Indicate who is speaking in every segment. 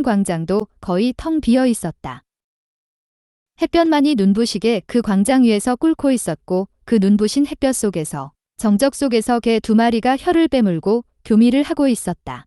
Speaker 1: 광장도 거의 텅 비어 있었다. 햇볕만이 눈부시게 그 광장 위에서 꿇고 있었고 그 눈부신 햇볕 속에서 정적 속에서 개 2마리가 혀를 빼물고 교미를 하고 있었다.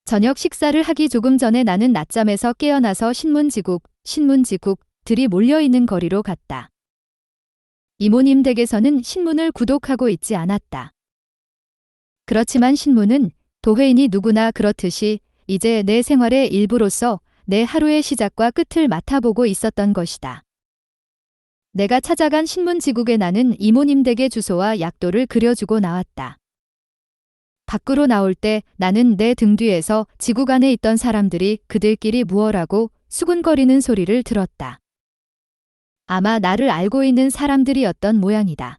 Speaker 1: 저녁 식사를 하기 조금 전에 나는 낮잠에서 깨어나서 신문지국들이 몰려있는 거리로 갔다. 이모님 댁에서는 신문을 구독하고 있지 않았다. 그렇지만 신문은 도회인이 누구나 그렇듯이 이제 내 생활의 일부로서 내 하루의 시작과 끝을 맡아보고 있었던 것이다. 내가 찾아간 신문지국에 나는 이모님 댁의 주소와 약도를 그려주고 나왔다. 밖으로 나올 때 나는 내 등 뒤에서 지국 안에 있던 사람들이 그들끼리 무얼하고 수군거리는 소리를 들었다. 아마 나를 알고 있는 사람들이었던 모양이다.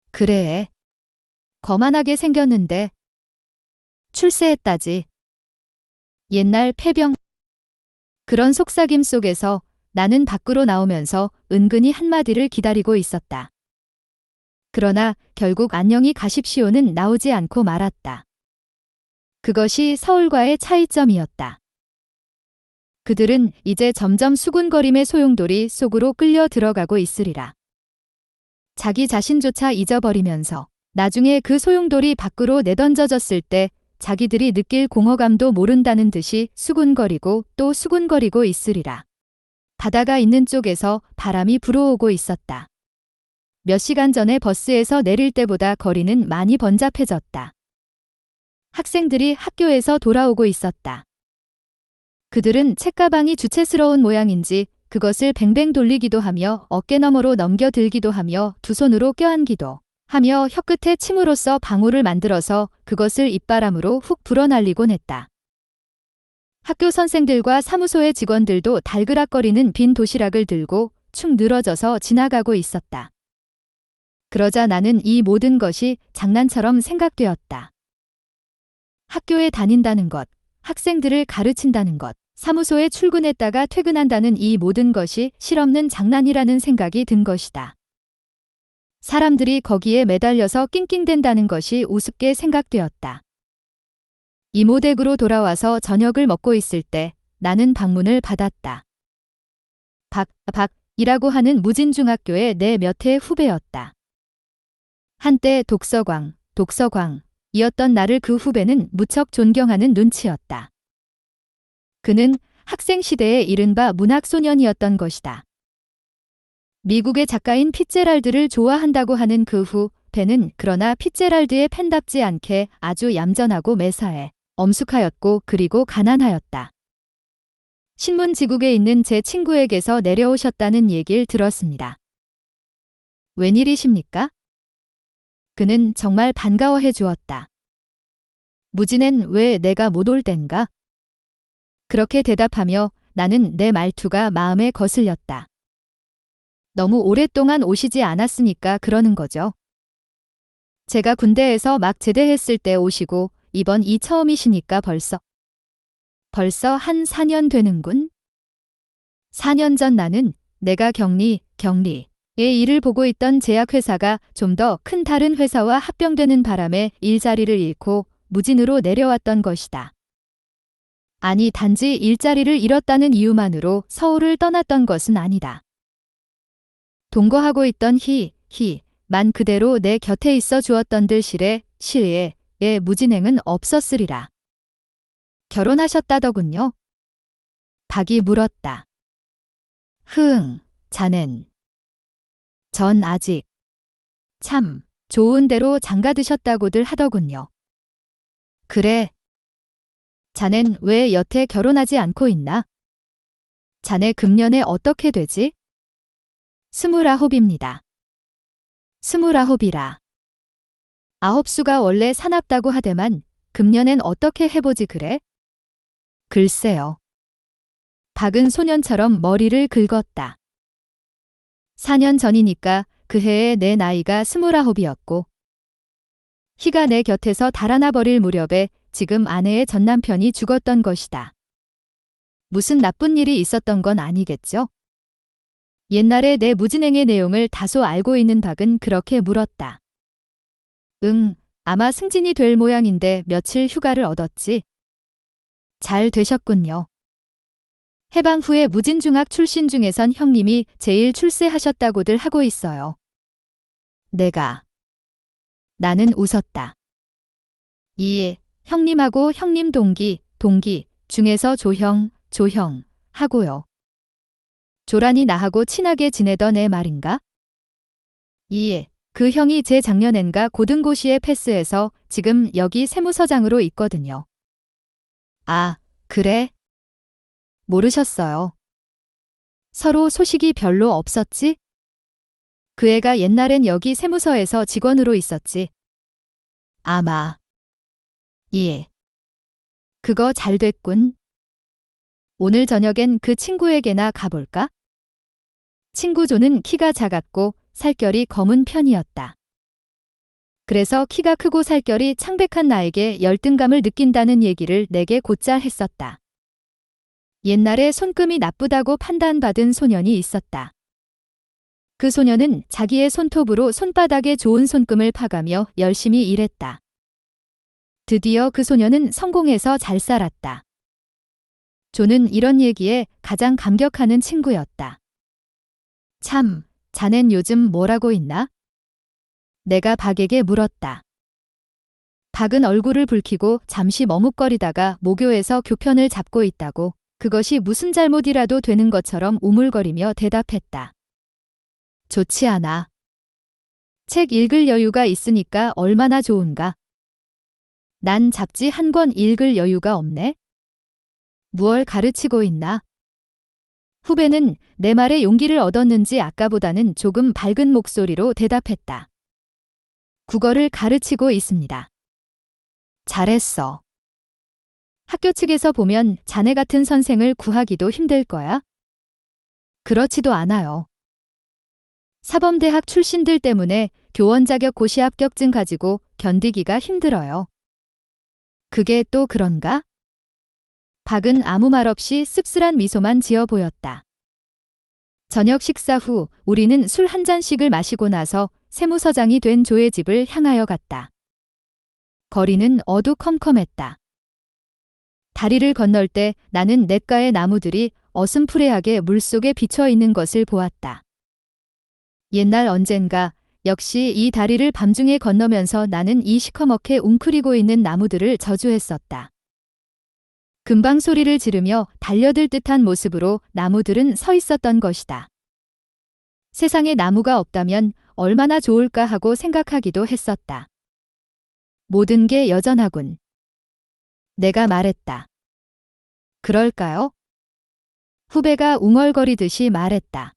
Speaker 1: 그래. 거만하게 생겼는데 출세했다지. 옛날 폐병. 그런 속삭임 속에서 나는 밖으로 나오면서 은근히 한마디를 기다리고 있었다. 그러나 결국 안녕히 가십시오는 나오지 않고 말았다. 그것이 서울과의 차이점이었다. 그들은 이제 점점 수군거림의 소용돌이 속으로 끌려 들어가고 있으리라. 자기 자신조차 잊어버리면서 나중에 그 소용돌이 밖으로 내던져졌을 때 자기들이 느낄 공허감도 모른다는 듯이 수군거리고 또 수군거리고 있으리라. 바다가 있는 쪽에서 바람이 불어오고 있었다. 몇 시간 전에 버스에서 내릴 때보다 거리는 많이 번잡해졌다. 학생들이 학교에서 돌아오고 있었다. 그들은 책가방이 주체스러운 모양인지 그것을 뱅뱅 돌리기도 하며 어깨너머로 넘겨들기도 하며 두 손으로 껴안기도 하며 혀끝에 침으로써 방울을 만들어서 그것을 입바람으로 훅 불어날리곤 했다. 학교 선생들과 사무소의 직원들도 달그락거리는 빈 도시락을 들고 축 늘어져서 지나가고 있었다. 그러자 나는 이 모든 것이 장난처럼 생각되었다. 학교에 다닌다는 것, 학생들을 가르친다는 것, 사무소에 출근했다가 퇴근한다는 이 모든 것이 실없는 장난이라는 생각이 든 것이다. 사람들이 거기에 매달려서 낑낑댄다는 것이 우습게 생각되었다. 이모 댁으로 돌아와서 저녁을 먹고 있을 때 나는 방문을 받았다. 박이라고 하는 무진중학교의 내 몇 해 후배였다. 한때 독서광이었던 나를 그 후배는 무척 존경하는 눈치였다. 그는 학생 시대의 이른바 문학소년이었던 것이다. 미국의 작가인 피츠제랄드를 좋아한다고 하는 그 후배는 그러나 피츠제랄드의 펜답지 않게 아주 얌전하고 매사해 엄숙하였고 그리고 가난하였다. 신문지국에 있는 제 친구에게서 내려오셨다는 얘기를 들었습니다. 웬일이십니까? 그는 정말 반가워해 주었다. 무진엔 왜 내가 못 올 땐가? 그렇게 대답하며 나는 내 말투가 마음에 거슬렸다. 너무 오랫동안 오시지 않았으니까 그러는 거죠. 제가 군대에서 막 제대했을 때 오시고 이번이 처음이시니까 벌써 한 4년 되는군. 4년 전 나는 내가 격리의 일을 보고 있던 제약회사가 좀 더 큰 다른 회사와 합병되는 바람에 일자리를 잃고 무진으로 내려왔던 것이다. 아니 단지 일자리를 잃었다는 이유만으로 서울을 떠났던 것은 아니다. 동거하고 있던 만 그대로 내 곁에 있어 주었던들 실에 무진행은 없었으리라. 결혼하셨다더군요. 박이 물었다. 자넨. 전 아직. 참, 좋은 대로 장가드셨다고들 하더군요. 그래. 자넨 왜 여태 결혼하지 않고 있나? 자네 금년에 어떻게 되지? 29입니다. 29이라. 9수가 원래 사납다고 하대만 금년엔 어떻게 해보지 그래? 글쎄요. 박은 소년처럼 머리를 긁었다. 4년 전이니까 그 해에 내 나이가 29이었고 희가 내 곁에서 달아나 버릴 무렵에 지금 아내의 전남편이 죽었던 것이다. 무슨 나쁜 일이 있었던 건 아니겠죠? 옛날에 내 무진행의 내용을 다소 알고 있는 박은 그렇게 물었다. 아마 승진이 될 모양인데 며칠 휴가를 얻었지. 잘 되셨군요. 해방 후에 무진중학 출신 중에선 형님이 제일 출세하셨다고들 하고 있어요. 나는 웃었다. 이 형님하고 형님 동기 중에서 조형 하고요. 조란이 나하고 친하게 지내던 애 말인가? 그 형이 재작년엔가 고등고시에 패스해서 지금 여기 세무서장으로 있거든요. 아, 그래? 모르셨어요. 서로 소식이 별로 없었지? 그 애가 옛날엔 여기 세무서에서 직원으로 있었지. 아마. 그거 잘 됐군. 오늘 저녁엔 그 친구에게나 가볼까? 친구 조는 키가 작았고 살결이 검은 편이었다. 그래서 키가 크고 살결이 창백한 나에게 열등감을 느낀다는 얘기를 내게 곧잘 했었다. 옛날에 손금이 나쁘다고 판단받은 소년이 있었다. 그 소년은 자기의 손톱으로 손바닥에 좋은 손금을 파가며 열심히 일했다. 드디어 그 소년은 성공해서 잘 살았다. 조는 이런 얘기에 가장 감격하는 친구였다. 참, 자넨 요즘 뭐라고 있나? 내가 박에게 물었다. 박은 얼굴을 붉히고 잠시 머뭇거리다가 모교에서 교편을 잡고 있다고 그것이 무슨 잘못이라도 되는 것처럼 우물거리며 대답했다. 좋지 않아. 책 읽을 여유가 있으니까 얼마나 좋은가. 난 잡지 한 권 읽을 여유가 없네. 무얼 가르치고 있나? 후배는 내 말에 용기를 얻었는지 아까보다는 조금 밝은 목소리로 대답했다. 국어를 가르치고 있습니다. 잘했어. 학교 측에서 보면 자네 같은 선생을 구하기도 힘들 거야? 그렇지도 않아요. 사범대학 출신들 때문에 교원 자격 고시 합격증 가지고 견디기가 힘들어요. 그게 또 그런가? 박은 아무 말 없이 씁쓸한 미소만 지어 보였다. 저녁 식사 후 우리는 술 한 잔씩을 마시고 나서 세무서장이 된 조의 집을 향하여 갔다. 거리는 어두컴컴했다. 다리를 건널 때 나는 냇가의 나무들이 어슴푸레하게 물속에 비쳐 있는 것을 보았다. 옛날 언젠가 역시 이 다리를 밤중에 건너면서 나는 이 시커멓게 웅크리고 있는 나무들을 저주했었다. 금방 소리를 지르며 달려들 듯한 모습으로 나무들은 서 있었던 것이다. 세상에 나무가 없다면 얼마나 좋을까 하고 생각하기도 했었다. 모든 게 여전하군. 내가 말했다. 그럴까요? 후배가 웅얼거리듯이 말했다.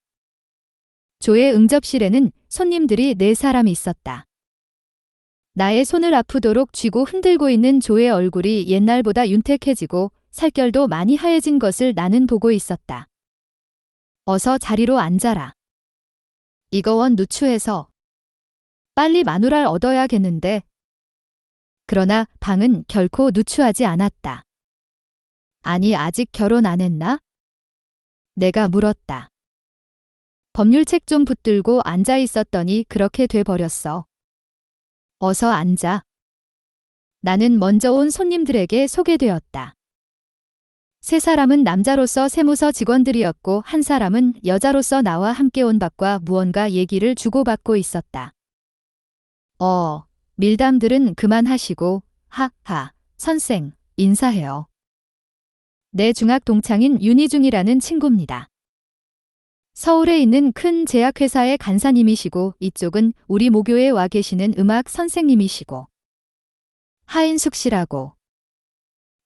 Speaker 1: 조의 응접실에는 손님들이 4사람 있었다. 나의 손을 아프도록 쥐고 흔들고 있는 조의 얼굴이 옛날보다 윤택해지고 살결도 많이 하얘진 것을 나는 보고 있었다. 어서 자리로 앉아라. 이거 원 누추해서. 빨리 마누라를 얻어야겠는데. 그러나 방은 결코 누추하지 않았다. 아니 아직 결혼 안 했나? 내가 물었다. 법률책 좀 붙들고 앉아 있었더니 그렇게 돼버렸어. 어서 앉아. 나는 먼저 온 손님들에게 소개되었다. 3사람은 남자로서 세무서 직원들이었고 1사람은 여자로서 나와 함께 온 박과 무언가 얘기를 주고받고 있었다. 밀담들은 그만하시고 하하 선생 인사해요. 내 중학 동창인 윤희중이라는 친구입니다. 서울에 있는 큰 제약회사의 간사님이시고 이쪽은 우리 모교에 와 계시는 음악 선생님이시고 하인숙 씨라고.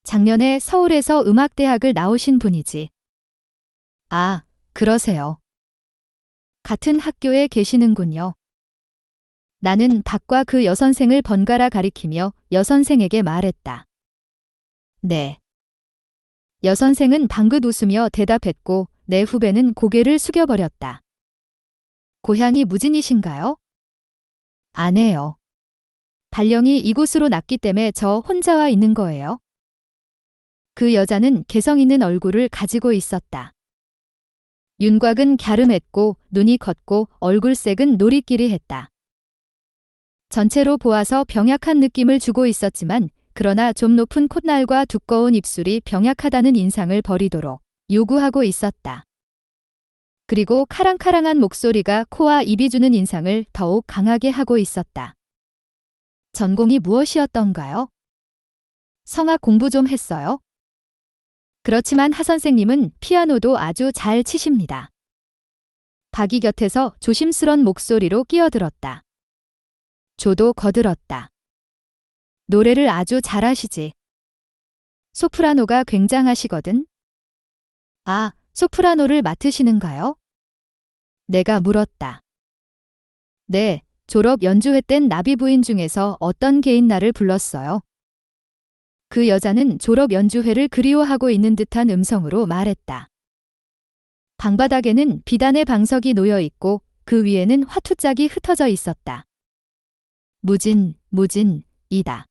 Speaker 1: 작년에 서울에서 음악대학을 나오신 분이지. 아, 그러세요. 같은 학교에 계시는군요. 나는 박과 그 여선생을 번갈아 가리키며 여선생에게 말했다. 네. 여선생은 방긋 웃으며 대답했고 내 후배는 고개를 숙여버렸다. 고향이 무진이신가요? 아니에요. 발령이 이곳으로 났기 때문에 저 혼자 와 있는 거예요. 그 여자는 개성 있는 얼굴을 가지고 있었다. 윤곽은 갸름했고 눈이 컸고 얼굴색은 노리끼리했다. 전체로 보아서 병약한 느낌을 주고 있었지만 그러나 좀 높은 콧날과 두꺼운 입술이 병약하다는 인상을 버리도록 요구하고 있었다. 그리고 카랑카랑한 목소리가 코와 입이 주는 인상을 더욱 강하게 하고 있었다. 전공이 무엇이었던가요? 성악 공부 좀 했어요? 그렇지만 하 선생님은 피아노도 아주 잘 치십니다. 박이 곁에서 조심스런 목소리로 끼어들었다. 조도 거들었다. 노래를 아주 잘하시지. 소프라노가 굉장하시거든. 아, 소프라노를 맡으시는가요? 내가 물었다. 네, 졸업 연주회 땐 나비 부인 중에서 어떤 개인나를 불렀어요. 그 여자는 졸업 연주회를 그리워하고 있는 듯한 음성으로 말했다. 방바닥에는 비단의 방석이 놓여 있고 그 위에는 화투짝이 흩어져 있었다. 무진이다.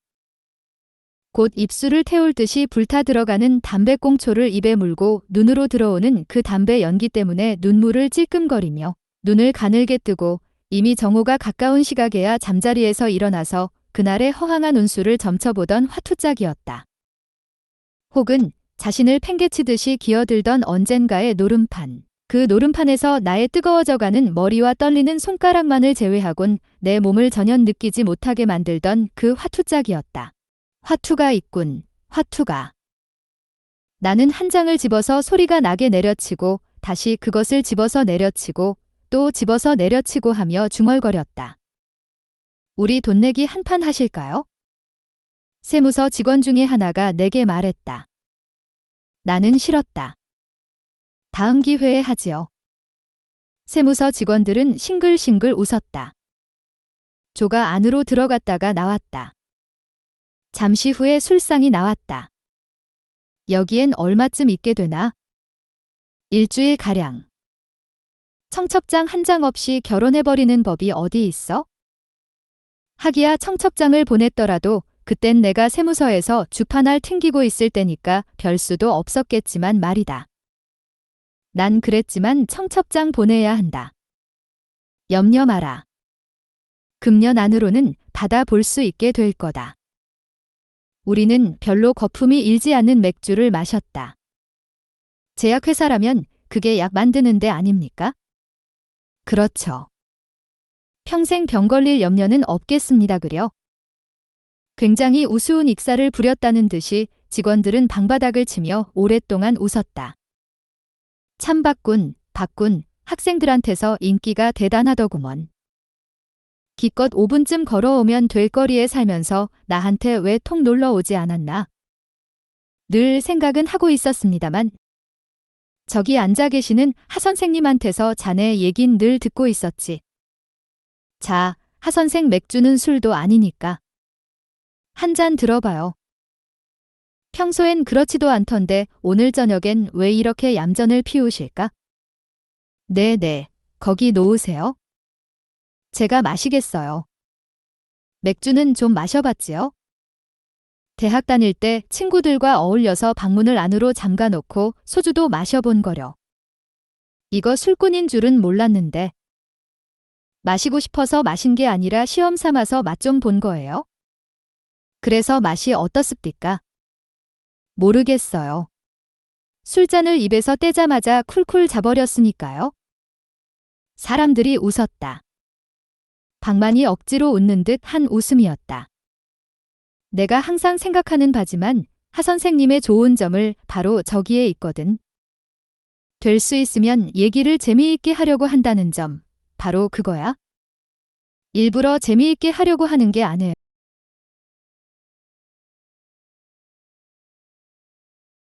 Speaker 1: 곧 입술을 태울 듯이 불타 들어가는 담배꽁초를 입에 물고 눈으로 들어오는 그 담배 연기 때문에 눈물을 찔끔거리며 눈을 가늘게 뜨고 이미 정오가 가까운 시각에야 잠자리에서 일어나서 그날의 허황한 운수를 점쳐보던 화투짝이었다. 혹은 자신을 팽개치듯이 기어들던 언젠가의 노름판. 그 노름판에서 나의 뜨거워져가는 머리와 떨리는 손가락만을 제외하곤 내 몸을 전혀 느끼지 못하게 만들던 그 화투짝이었다. 화투가 있군, 화투가. 나는 한 장을 집어서 소리가 나게 내려치고 다시 그것을 집어서 내려치고 또 집어서 내려치고 하며 중얼거렸다. 우리 돈 내기 한판 하실까요? 세무서 직원 중에 하나가 내게 말했다. 나는 싫었다. 다음 기회에 하지요. 세무서 직원들은 싱글싱글 웃었다. 조가 안으로 들어갔다가 나왔다. 잠시 후에 술상이 나왔다. 여기엔 얼마쯤 있게 되나? 일주일가량. 청첩장 한 장 없이 결혼해버리는 법이 어디 있어? 하기야 청첩장을 보냈더라도 그땐 내가 세무서에서 주판을 튕기고 있을 때니까 별 수도 없었겠지만 말이다. 난 그랬지만 청첩장 보내야 한다. 염려 마라. 금년 안으로는 받아볼 수 있게 될 거다. 우리는 별로 거품이 일지 않는 맥주를 마셨다. 제약회사라면 그게 약 만드는 데 아닙니까? 그렇죠. 평생 병 걸릴 염려는 없겠습니다 그려. 굉장히 우스운 익사를 부렸다는 듯이 직원들은 방바닥을 치며 오랫동안 웃었다. 참 박군, 학생들한테서 인기가 대단하더구먼. 기껏 5분쯤 걸어오면 될 거리에 살면서 나한테 왜 통 놀러 오지 않았나? 늘 생각은 하고 있었습니다만 저기 앉아 계시는 하 선생님한테서 자네 얘긴 늘 듣고 있었지. 자, 하 선생 맥주는 술도 아니니까. 한 잔 들어봐요. 평소엔 그렇지도 않던데 오늘 저녁엔 왜 이렇게 얌전을 피우실까? 네네, 거기 놓으세요. 제가 마시겠어요. 맥주는 좀 마셔봤지요? 대학 다닐 때 친구들과 어울려서 방문을 안으로 잠가놓고 소주도 마셔본 거려. 이거 술꾼인 줄은 몰랐는데. 마시고 싶어서 마신 게 아니라 시험 삼아서 맛 좀 본 거예요. 그래서 맛이 어떻습니까? 모르겠어요. 술잔을 입에서 떼자마자 쿨쿨 자버렸으니까요. 사람들이 웃었다. 방만이 억지로 웃는 듯 한 웃음이었다. 내가 항상 생각하는 바지만 하 선생님의 좋은 점을 바로 저기에 있거든. 될 수 있으면 얘기를 재미있게 하려고 한다는 점, 바로 그거야. 일부러 재미있게 하려고 하는 게 아니에요.